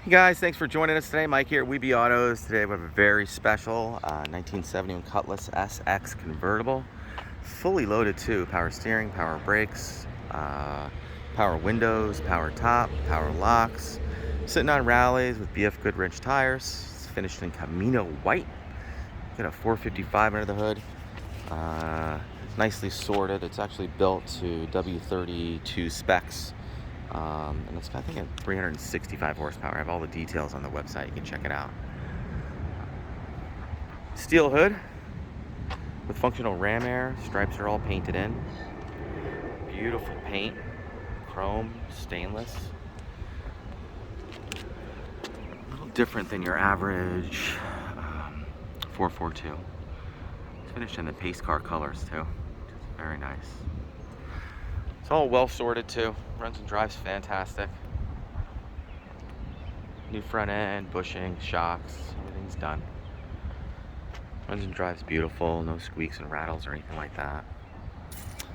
Hey guys, thanks for joining us today. Mike here at Weeby Autos. Today we have a very special 1971 Cutlass SX convertible. Fully loaded too. Power steering, power brakes, power windows, power top, power locks. Sitting on rallies with BF Goodwrench tires. It's finished in Camino white. Got a 455 under the hood. Nicely sorted. It's actually built to W32 specs. And it's got, I think, 365 horsepower. I have all the details on the website. You can check it out. Steel hood with functional ram air. Stripes are all painted in. Beautiful paint. Chrome, stainless. A little different than your average 442. It's finished in the pace car colors too. It's very nice. It's all well sorted too. Runs and drives fantastic. New front end, bushings, shocks, everything's done. Runs and drives beautiful. No squeaks and rattles or anything like that.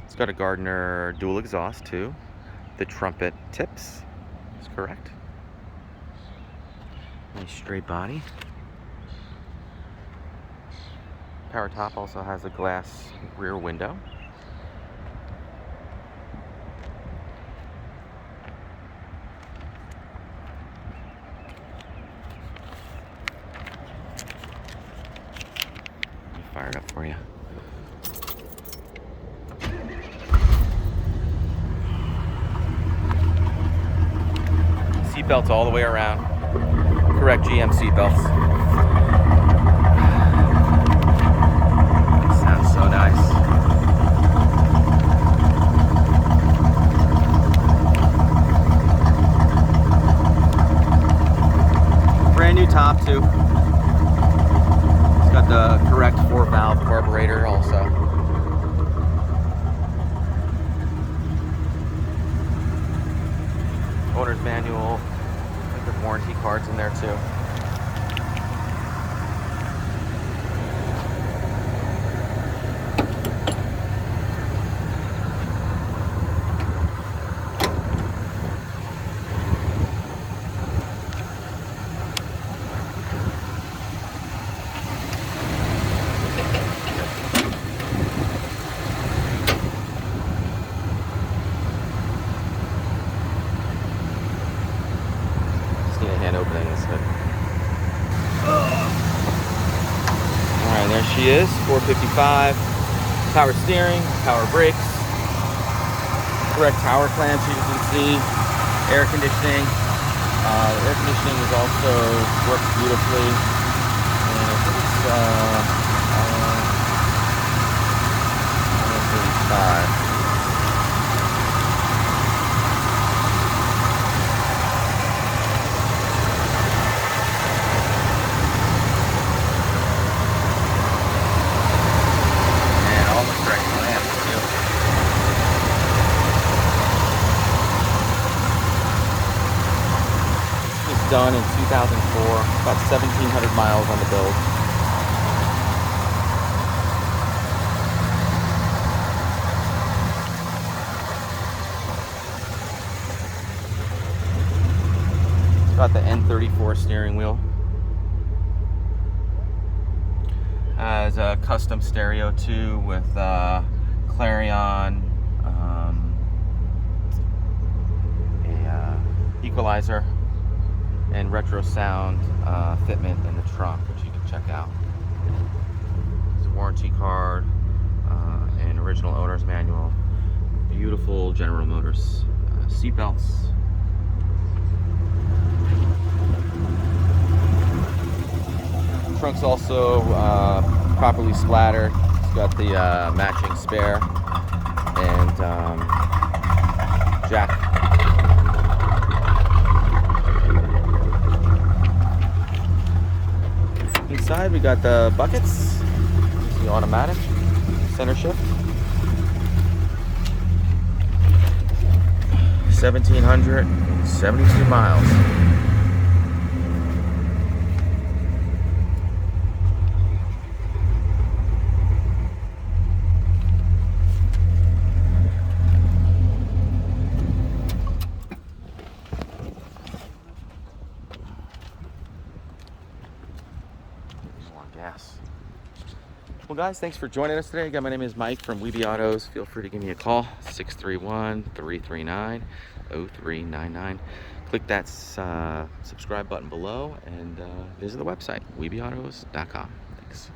It's got a Gardiner dual exhaust too. The Trumpet tips is correct. Nice straight body. Power top also has a glass rear window. Fire it up for you. Seatbelts all the way around. Correct GM seatbelts. Sounds so nice. Brand new top too. Got the correct 4-valve carburetor also. Owner's manual. I think the warranty cards in there too. Hand opening this hood. Alright, there she is, 455. Power steering, power brakes, correct power clamps, you can see, air conditioning. The air conditioning is also works beautifully. And I think it's 135. Done in 2004, about 1,700 miles on the build. It's got the N34 steering wheel. Has a custom stereo too with Clarion, Equalizer, and retro sound fitment in the trunk, which you can check out. It's a warranty card and original owner's manual. Beautiful General Motors seatbelts. Trunk's also properly splattered. It's got the matching spare and jack. Inside we got the buckets, the automatic, center shift, 1,772 miles. gas. Well, guys, thanks for joining us today. Again, my name is Mike from Weeby Autos. Feel free to give me a call, 631-339-0399. Click that subscribe button below and visit the website, weebyautos.com. Thanks.